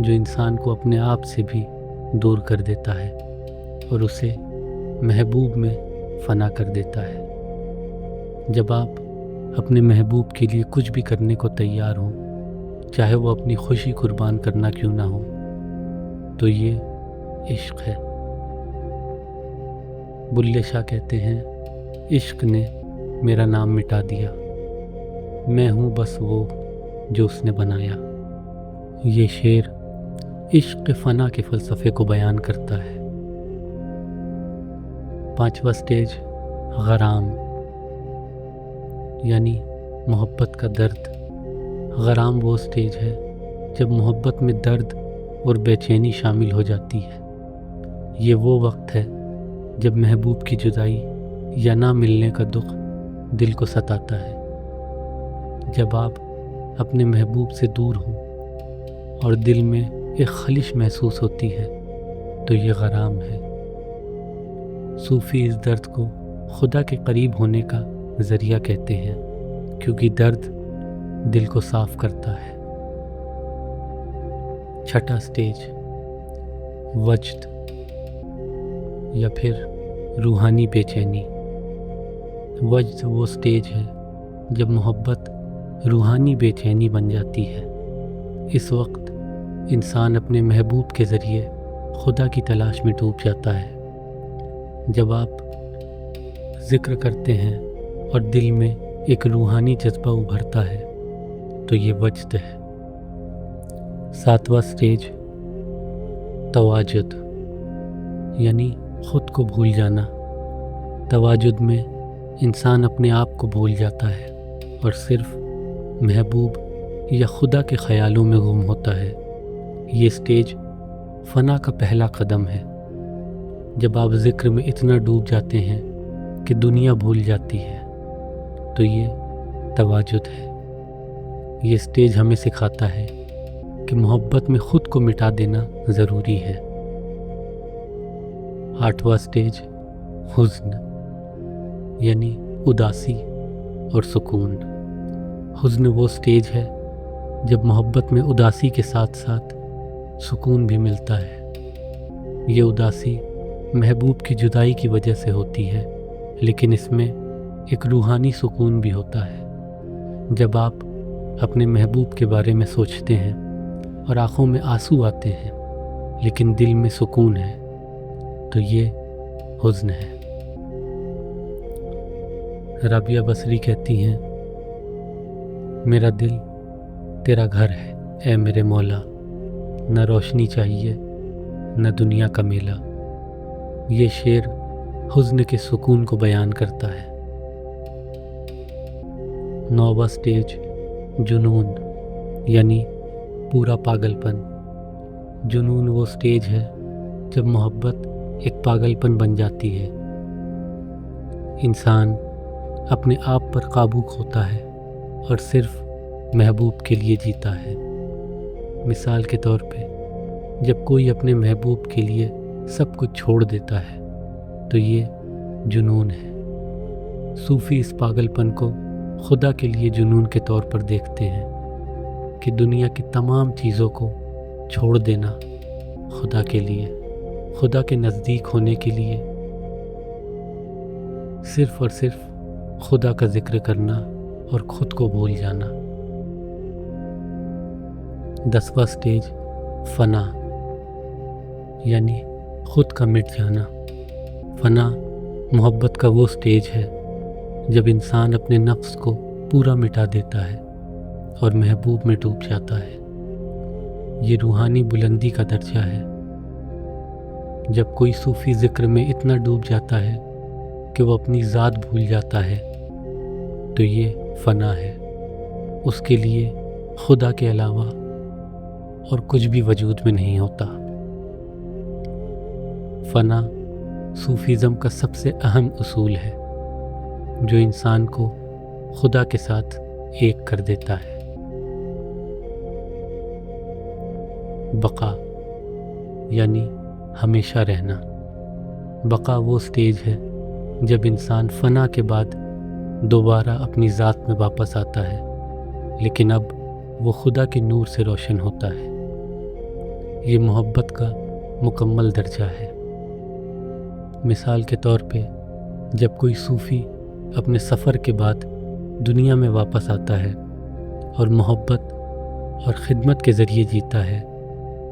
جو انسان کو اپنے آپ سے بھی دور کر دیتا ہے اور اسے محبوب میں فنا کر دیتا ہے۔ جب آپ اپنے محبوب کے لیے کچھ بھی کرنے کو تیار ہوں، چاہے وہ اپنی خوشی قربان کرنا کیوں نہ ہو، تو یہ عشق ہے۔ بلے شاہ کہتے ہیں، عشق نے میرا نام مٹا دیا، میں ہوں بس وہ جو اس نے بنایا۔ یہ شعر عشق فنا کے فلسفے کو بیان کرتا ہے۔ 5واں سٹیج غرام، یعنی محبت کا درد۔ غرام وہ سٹیج ہے جب محبت میں درد اور بے چینی شامل ہو جاتی ہے۔ یہ وہ وقت ہے جب محبوب کی جدائی یا نہ ملنے کا دکھ دل کو ستاتا ہے۔ جب آپ اپنے محبوب سے دور ہوں اور دل میں ایک خلش محسوس ہوتی ہے تو یہ غرام ہے۔ صوفی اس درد کو خدا کے قریب ہونے کا ذریعہ کہتے ہیں، کیونکہ درد دل کو صاف کرتا ہے۔ 6واں سٹیج وجد یا پھر روحانی بے چینی۔ وجد وہ سٹیج ہے جب محبت روحانی بے چینی بن جاتی ہے۔ اس وقت انسان اپنے محبوب کے ذریعے خدا کی تلاش میں ڈوب جاتا ہے۔ جب آپ ذکر کرتے ہیں اور دل میں ایک روحانی جذبہ ابھرتا ہے تو یہ وجد ہے۔ 7واں سٹیج تواجد، یعنی خود کو بھول جانا۔ تواجد میں انسان اپنے آپ کو بھول جاتا ہے اور صرف محبوب یا خدا کے خیالوں میں گم ہوتا ہے۔ یہ سٹیج فنا کا پہلا قدم ہے۔ جب آپ ذکر میں اتنا ڈوب جاتے ہیں کہ دنیا بھول جاتی ہے تو یہ تواجد ہے۔ یہ سٹیج ہمیں سکھاتا ہے کہ محبت میں خود کو مٹا دینا ضروری ہے۔ 8واں سٹیج حزن، یعنی اداسی اور سکون۔ حزن وہ سٹیج ہے جب محبت میں اداسی کے ساتھ ساتھ سکون بھی ملتا ہے۔ یہ اداسی محبوب کی جدائی کی وجہ سے ہوتی ہے، لیکن اس میں ایک روحانی سکون بھی ہوتا ہے۔ جب آپ اپنے محبوب کے بارے میں سوچتے ہیں اور آنکھوں میں آنسو آتے ہیں لیکن دل میں سکون ہے تو یہ حزن ہے۔ رابعہ بصری کہتی ہیں، میرا دل تیرا گھر ہے اے میرے مولا، نہ روشنی چاہیے نہ دنیا کا میلہ۔ یہ شعر حزن کے سکون کو بیان کرتا ہے۔ 9واں سٹیج جنون، یعنی پورا پاگل پن۔ جنون وہ سٹیج ہے جب محبت ایک پاگل پن بن جاتی ہے۔ انسان اپنے آپ پر قابو کھوتا ہے اور صرف محبوب کے لیے جیتا ہے۔ مثال کے طور پہ جب کوئی اپنے محبوب کے لیے سب کچھ چھوڑ دیتا ہے تو یہ جنون ہے۔ صوفی اس پاگل پن کو خدا کے لیے جنون کے طور پر دیکھتے ہیں کہ دنیا کی تمام چیزوں کو چھوڑ دینا خدا کے لیے، خدا کے نزدیک ہونے کے لیے، صرف اور صرف خدا کا ذکر کرنا اور خود کو بھول جانا۔ 10واں سٹیج فنا، یعنی خود کا مٹ جانا۔ فنا محبت کا وہ سٹیج ہے جب انسان اپنے نفس کو پورا مٹا دیتا ہے اور محبوب میں ڈوب جاتا ہے۔ یہ روحانی بلندی کا درجہ ہے۔ جب کوئی صوفی ذکر میں اتنا ڈوب جاتا ہے کہ وہ اپنی ذات بھول جاتا ہے تو یہ فنا ہے۔ اس کے لیے خدا کے علاوہ اور کچھ بھی وجود میں نہیں ہوتا۔ فنا صوفیزم کا سب سے اہم اصول ہے جو انسان کو خدا کے ساتھ ایک کر دیتا ہے۔ بقا، یعنی ہمیشہ رہنا۔ بقا وہ سٹیج ہے جب انسان فنا کے بعد دوبارہ اپنی ذات میں واپس آتا ہے، لیکن اب وہ خدا کے نور سے روشن ہوتا ہے۔ یہ محبت کا مکمل درجہ ہے۔ مثال کے طور پہ جب کوئی صوفی اپنے سفر کے بعد دنیا میں واپس آتا ہے اور محبت اور خدمت کے ذریعے جیتا ہے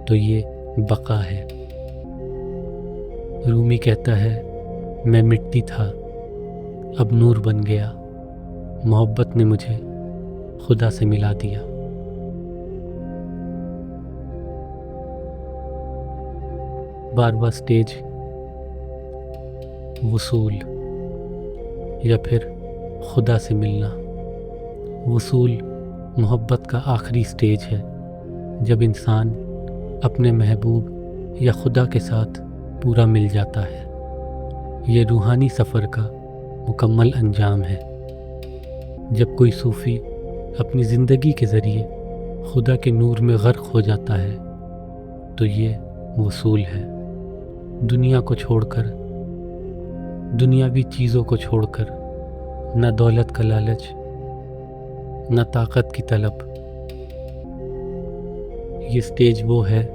تو یہ بقا ہے۔ رومی کہتا ہے، میں مٹی تھا، اب نور بن گیا، محبت نے مجھے خدا سے ملا دیا۔ بارہواں سٹیج وصول یا پھر خدا سے ملنا۔ وصول محبت کا آخری سٹیج ہے، جب انسان اپنے محبوب یا خدا کے ساتھ پورا مل جاتا ہے۔ یہ روحانی سفر کا مکمل انجام ہے۔ جب کوئی صوفی اپنی زندگی کے ذریعے خدا کے نور میں غرق ہو جاتا ہے تو یہ وصول ہے۔ دنیا کو چھوڑ کر، دنیاوی چیزوں کو چھوڑ کر، نہ دولت کا لالچ، نہ طاقت کی طلب۔ یہ سٹیج وہ ہے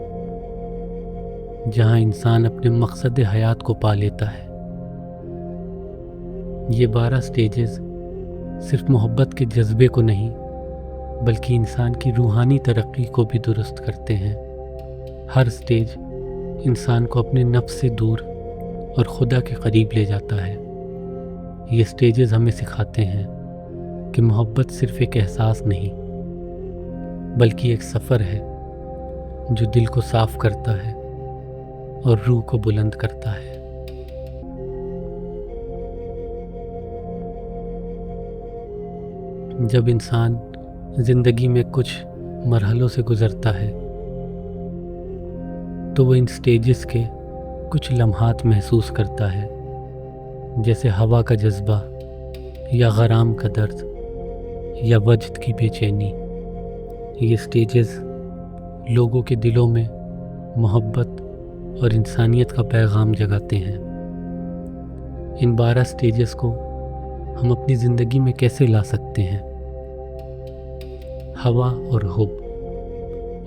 جہاں انسان اپنے مقصد حیات کو پا لیتا ہے۔ یہ 12 سٹیجز صرف محبت کے جذبے کو نہیں بلکہ انسان کی روحانی ترقی کو بھی درست کرتے ہیں۔ ہر سٹیج انسان کو اپنے نفس سے دور اور خدا کے قریب لے جاتا ہے۔ یہ سٹیجز ہمیں سکھاتے ہیں کہ محبت صرف ایک احساس نہیں بلکہ ایک سفر ہے جو دل کو صاف کرتا ہے اور روح کو بلند کرتا ہے۔ جب انسان زندگی میں کچھ مرحلوں سے گزرتا ہے تو وہ ان سٹیجز کے کچھ لمحات محسوس کرتا ہے، جیسے ہوا کا جذبہ یا غرام کا درد یا وجد کی بے چینی۔ یہ سٹیجز لوگوں کے دلوں میں محبت اور انسانیت کا پیغام جگاتے ہیں۔ ان 12 سٹیجز کو ہم اپنی زندگی میں کیسے لا سکتے ہیں؟ ہوا اور حب۔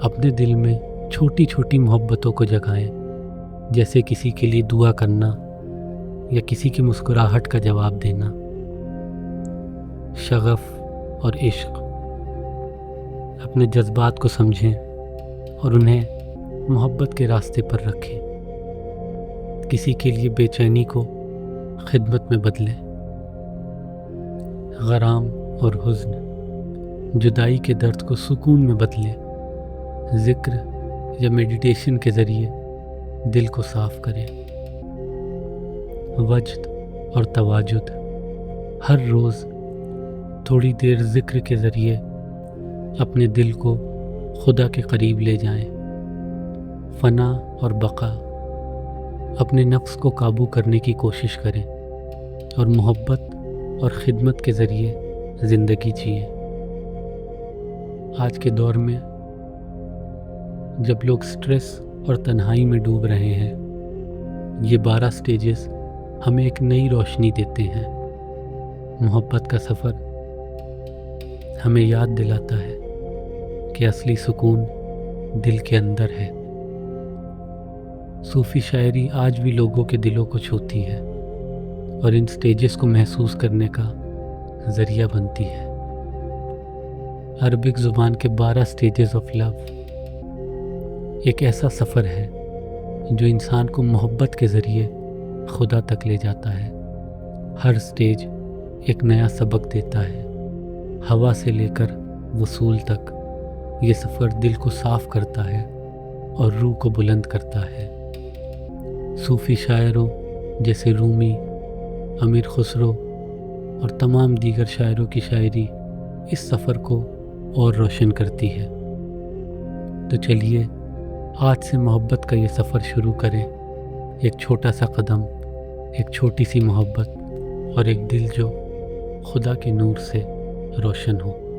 اپنے دل میں چھوٹی چھوٹی محبتوں کو جگائیں، جیسے کسی کے لیے دعا کرنا یا کسی کی مسکراہٹ کا جواب دینا۔ شغف اور عشق۔ اپنے جذبات کو سمجھیں اور انہیں محبت کے راستے پر رکھیں۔ کسی کے لیے بے چینی کو خدمت میں بدلیں۔ غرام اور حزن۔ جدائی کے درد کو سکون میں بدلیں۔ ذکر یا میڈیٹیشن کے ذریعے دل کو صاف کریں۔ وجد اور تواجد۔ ہر روز تھوڑی دیر ذکر کے ذریعے اپنے دل کو خدا کے قریب لے جائیں۔ فنا اور بقا۔ اپنے نفس کو قابو کرنے کی کوشش کریں اور محبت اور خدمت کے ذریعے زندگی جئیں۔ آج کے دور میں جب لوگ سٹریس اور تنہائی میں ڈوب رہے ہیں، یہ 12 سٹیجز ہمیں ایک نئی روشنی دیتے ہیں۔ محبت کا سفر ہمیں یاد دلاتا ہے کہ اصلی سکون دل کے اندر ہے۔ صوفی شاعری آج بھی لوگوں کے دلوں کو چھوتی ہے اور ان سٹیجز کو محسوس کرنے کا ذریعہ بنتی ہے۔ عربک زبان کے 12 سٹیجز آف لو ایک ایسا سفر ہے جو انسان کو محبت کے ذریعے خدا تک لے جاتا ہے۔ ہر سٹیج ایک نیا سبق دیتا ہے۔ ہوا سے لے کر وصول تک یہ سفر دل کو صاف کرتا ہے اور روح کو بلند کرتا ہے۔ صوفی شاعروں جیسے رومی، امیر خسرو اور تمام دیگر شاعروں کی شاعری اس سفر کو اور روشن کرتی ہے۔ تو چلیے آج سے محبت کا یہ سفر شروع کریں۔ ایک چھوٹا سا قدم، ایک چھوٹی سی محبت اور ایک دل جو خدا کے نور سے روشن ہو۔